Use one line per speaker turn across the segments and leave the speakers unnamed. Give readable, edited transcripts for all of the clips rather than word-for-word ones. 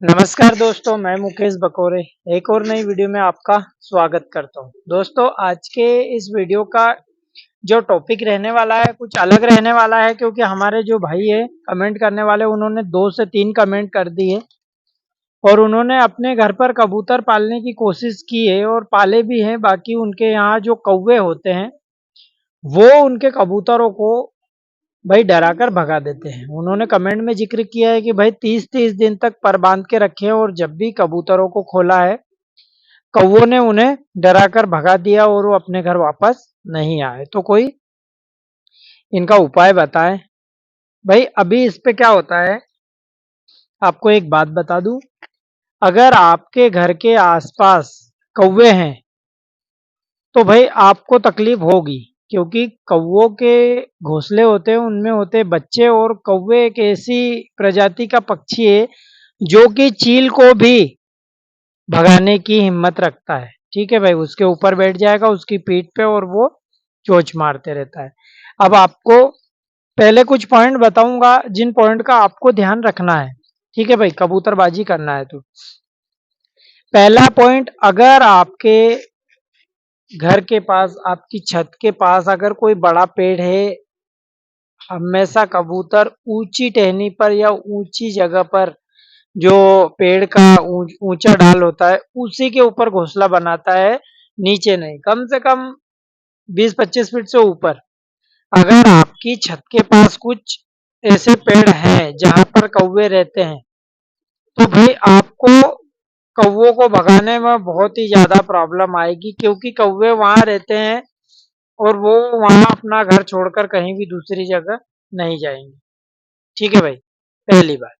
नमस्कार दोस्तों, मैं मुकेश बकोरे एक और नई वीडियो में आपका स्वागत करता हूं। दोस्तों, आज के इस वीडियो का जो टॉपिक रहने वाला है कुछ अलग रहने वाला है, क्योंकि हमारे जो भाई है कमेंट करने वाले उन्होंने 2 से 3 कमेंट कर दिए और उन्होंने अपने घर पर कबूतर पालने की कोशिश की है और पाले भी हैं। बाकी उनके यहाँ जो कौवे होते हैं वो उनके कबूतरों को भाई डराकर भगा देते हैं। उन्होंने कमेंट में जिक्र किया है कि भाई 30-30 दिन तक पर बांध के रखे हैं और जब भी कबूतरों को खोला है कौवों ने उन्हें डराकर भगा दिया और वो अपने घर वापस नहीं आए। तो कोई इनका उपाय बताएं। भाई अभी इस पे क्या होता है, आपको एक बात बता दूं। अगर आपके घर के आसपास कौवे हैं तो भाई आपको तकलीफ होगी, क्योंकि कौवों के घोंसले होते हैं, उनमें होते हैं बच्चे। और कौवे एक ऐसी प्रजाति का पक्षी है जो कि चील को भी भगाने की हिम्मत रखता है। ठीक है भाई, उसके ऊपर बैठ जाएगा उसकी पीठ पे और वो चोंच मारते रहता है। अब आपको पहले कुछ पॉइंट बताऊंगा जिन पॉइंट का आपको ध्यान रखना है। ठीक है भाई, कबूतरबाजी करना है तो पहला पॉइंट, अगर आपके घर के पास, आपकी छत के पास अगर कोई बड़ा पेड़ है, हमेशा कबूतर ऊंची टहनी पर या ऊंची जगह पर, जो पेड़ का ऊंचा डाल होता है उसी के ऊपर घोंसला बनाता है, नीचे नहीं। कम से कम 20-25 फीट से ऊपर। अगर आपकी छत के पास कुछ ऐसे पेड़ हैं जहां पर कौवे रहते हैं तो भाई आपको कौवों को भगाने में बहुत ही ज्यादा प्रॉब्लम आएगी, क्योंकि कौवे वहां रहते हैं और वो वहां अपना घर छोड़कर कहीं भी दूसरी जगह नहीं जाएंगे। ठीक है भाई, पहली बात।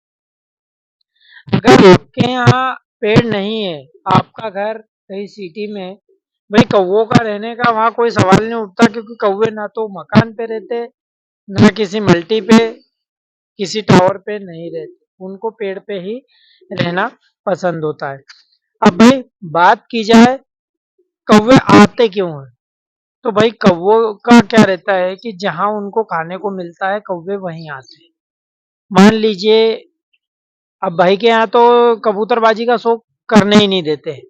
अगर आपके यहाँ पेड़ नहीं है, आपका घर कहीं सिटी में है, भाई कौवों का रहने का वहां कोई सवाल नहीं उठता, क्योंकि कौवे ना तो मकान पे रहते, ना किसी मल्टी पे, किसी टावर पे नहीं रहते। उनको पेड़ पे ही रहना पसंद होता है। अब भाई बात की जाए कौवे आते क्यों हैं, तो भाई कौवों का क्या रहता है कि जहां उनको खाने को मिलता है कौवे वहीं आते हैं। मान लीजिए अब भाई के यहाँ तो कबूतरबाजी का शौक करने ही नहीं देते।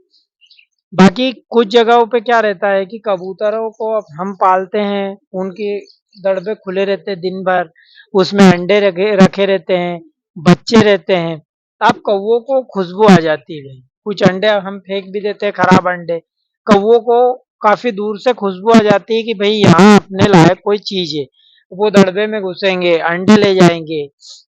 बाकी कुछ जगहों पे क्या रहता है कि कबूतरों को अब हम पालते हैं, उनके दड़बे खुले रहते हैं दिन भर, उसमें अंडे रखे रखे रहते हैं, बच्चे रहते हैं। अब कौवों को खुशबू आ जाती है। कुछ अंडे हम फेंक भी देते हैं, खराब अंडे, कौवों को काफी दूर से खुशबू आ जाती है कि भाई यहाँ अपने लायक कोई चीज है। वो दड़बे में घुसेंगे, अंडे ले जाएंगे।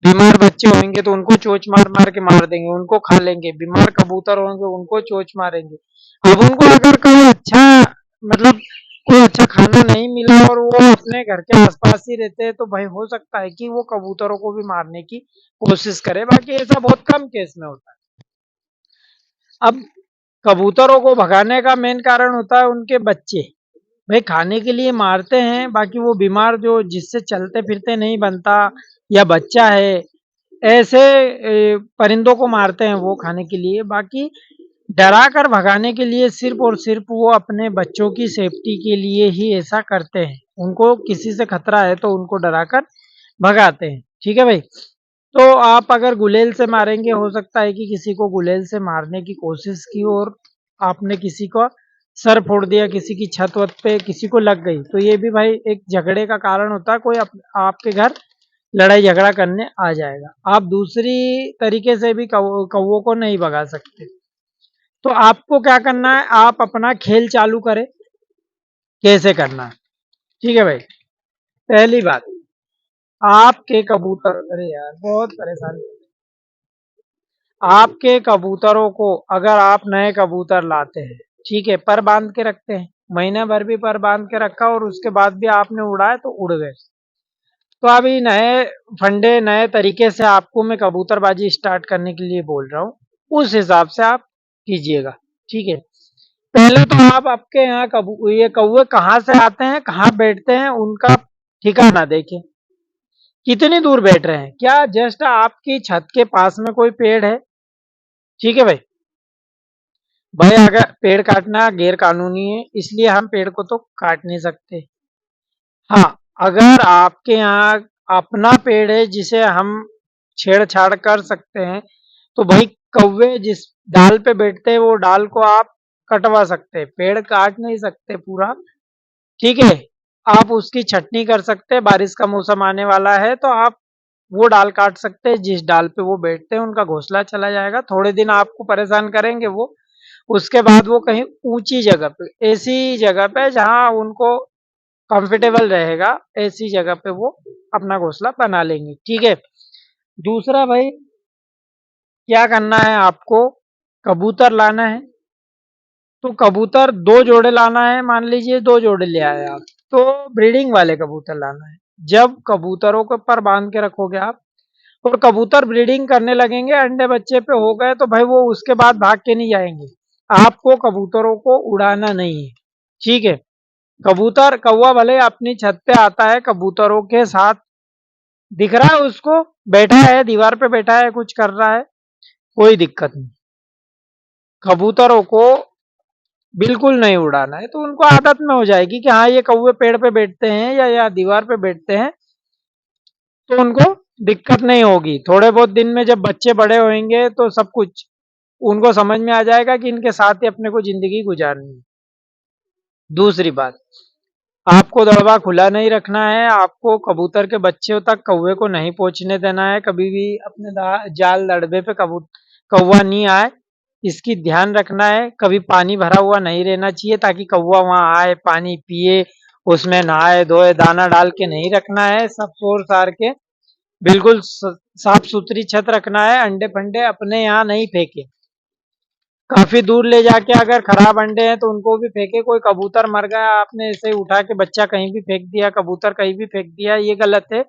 बीमार बच्चे होंगे तो उनको चोंच मार मार के मार देंगे, उनको खा लेंगे। बीमार कबूतर होंगे उनको चोंच मारेंगे। अब उनको अगर कोई अच्छा, मतलब कोई अच्छा खाना नहीं मिला और वो अपने घर के आसपास ही रहते हैं तो भाई हो सकता है कि वो कबूतरों को भी मारने की कोशिश करे। बाकी ऐसा बहुत कम केस में होता है। अब कबूतरों को भगाने का मेन कारण होता है उनके बच्चे। भाई खाने के लिए मारते हैं, बाकी वो बीमार जो जिससे चलते फिरते नहीं बनता या बच्चा है, ऐसे परिंदों को मारते हैं वो खाने के लिए। बाकी डरा कर भगाने के लिए सिर्फ और सिर्फ वो अपने बच्चों की सेफ्टी के लिए ही ऐसा करते हैं। उनको किसी से खतरा है तो उनको डरा कर भगाते हैं। ठीक है भाई, तो आप अगर गुलेल से मारेंगे, हो सकता है कि किसी को गुलेल से मारने की कोशिश की और आपने किसी को सर फोड़ दिया, किसी की छत वत पे किसी को लग गई, तो ये भी भाई एक झगड़े का कारण होता है। कोई आपके घर लड़ाई झगड़ा करने आ जाएगा। आप दूसरी तरीके से भी कौवों को नहीं भगा सकते। तो आपको क्या करना है, आप अपना खेल चालू करें। कैसे करना है, ठीक है भाई। पहली बात, आपके कबूतर, अरे यार बहुत परेशान, आपके कबूतरों को अगर आप नए कबूतर लाते हैं, ठीक है, पर बांध के रखते हैं, महीने भर भी पर बांध के रखा और उसके बाद भी आपने उड़ाए तो उड़ गए, तो अभी नए फंडे नए तरीके से आपको मैं कबूतरबाजी स्टार्ट करने के लिए बोल रहा हूँ, उस हिसाब से आप कीजिएगा। ठीक है, पहले तो आप आपके यहाँ ये कौवे कहाँ से आते हैं, कहाँ बैठते हैं, उनका ठिकाना देखें। कितनी दूर बैठ रहे हैं, क्या जस्ट आपकी छत के पास में कोई पेड़ है? ठीक है भाई। भाई अगर पेड़ काटना गैर कानूनी है, इसलिए हम पेड़ को तो काट नहीं सकते। हाँ, अगर आपके यहाँ अपना पेड़ है जिसे हम छेड़छाड़ कर सकते हैं तो भाई कौवे जिस डाल पे बैठते हैं वो डाल को आप कटवा सकते हैं, पेड़ काट नहीं सकते पूरा, ठीक है। आप उसकी छटनी कर सकते हैं, बारिश का मौसम आने वाला है तो आप वो डाल काट सकते हैं, जिस डाल पे वो बैठते हैं उनका घोंसला चला जाएगा। थोड़े दिन आपको परेशान करेंगे वो, उसके बाद वो कहीं ऊंची जगह पे, ऐसी जगह पे जहां उनको कंफर्टेबल रहेगा, ऐसी जगह पे वो अपना घोंसला बना लेंगे, ठीक है। दूसरा भाई क्या करना है आपको, कबूतर लाना है। तो कबूतर 2 जोड़े लाना है, मान लीजिए 2 जोड़े ले आए आप, तो ब्रीडिंग वाले कबूतर लाना है। जब कबूतरों के पर बांध के रखोगे आप और कबूतर ब्रीडिंग करने लगेंगे, अंडे बच्चे पे हो गए तो भाई वो उसके बाद भाग के नहीं जाएंगे। आपको कबूतरों को उड़ाना नहीं है, ठीक है। कबूतर कौवा भले अपनी छत पे आता है, कबूतरों के साथ दिख रहा है उसको, बैठा है दीवार पे, बैठा है कुछ कर रहा है, कोई दिक्कत नहीं। कबूतरों को बिल्कुल नहीं उड़ाना है, तो उनको आदत में हो जाएगी कि हाँ ये कौवे पेड़ पे बैठते हैं या दीवार पे बैठते हैं, तो उनको दिक्कत नहीं होगी। थोड़े बहुत दिन में जब बच्चे बड़े होंगे तो सब कुछ उनको समझ में आ जाएगा कि इनके साथ ही अपने को जिंदगी गुजारनी है। दूसरी बात, आपको दड़बा खुला नहीं रखना है, आपको कबूतर के बच्चों तक कौवे को नहीं पहुंचने देना है, कभी भी अपने जाल दड़बे पे कौवा नहीं आए, इसकी ध्यान रखना है। कभी पानी भरा हुआ नहीं रहना चाहिए ताकि कौवा वहां आए, पानी पिए, उसमें नहाए धोए, दाना डाल के नहीं रखना है, सब शोर सार के बिल्कुल साफ सुथरी छत रखना है। अंडे फंडे अपने यहाँ नहीं फेंके, काफी दूर ले जाके अगर खराब अंडे हैं तो उनको भी फेंके। कोई कबूतर मर गया, आपने ऐसे ही उठा के बच्चा कहीं भी फेंक दिया, कबूतर कहीं भी फेंक दिया, ये गलत है।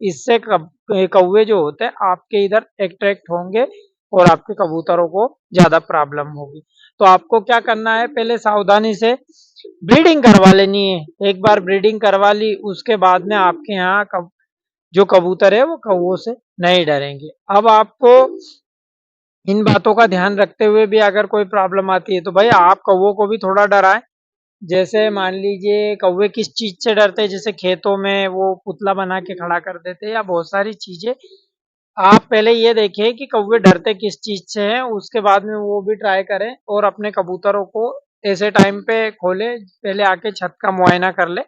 इससे कौवे जो होते हैं आपके इधर अट्रैक्ट होंगे और आपके कबूतरों को ज्यादा प्रॉब्लम होगी। तो आपको क्या करना है, पहले सावधानी से ब्रीडिंग करवा लेनी है। एक बार ब्रीडिंग करवा ली उसके बाद में आपके यहाँ जो कबूतर है वो कौवों से नहीं डरेंगे। अब आपको इन बातों का ध्यान रखते हुए भी अगर कोई प्रॉब्लम आती है तो भाई आप कौवों को भी थोड़ा डराएं। जैसे मान लीजिए कौवे किस चीज से डरते हैं, जैसे खेतों में वो पुतला बना के खड़ा कर देते हैं या बहुत सारी चीजें। आप पहले ये देखिए कि कौवे डरते किस चीज से हैं, उसके बाद में वो भी ट्राई करें और अपने कबूतरों को ऐसे टाइम पे खोले, पहले आके छत का मुआयना कर ले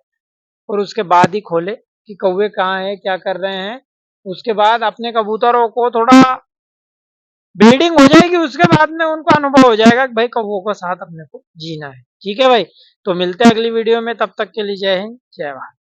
और उसके बाद ही खोले कि कौवे कहाँ हैं, क्या कर रहे हैं। उसके बाद अपने कबूतरों को थोड़ा ब्रीडिंग हो जाएगी, उसके बाद में उनको अनुभव हो जाएगा कि भाई कौवों के साथ अपने को जीना है, ठीक है भाई। तो मिलते हैं अगली वीडियो में, तब तक के लिए जय हिंद जय भारत।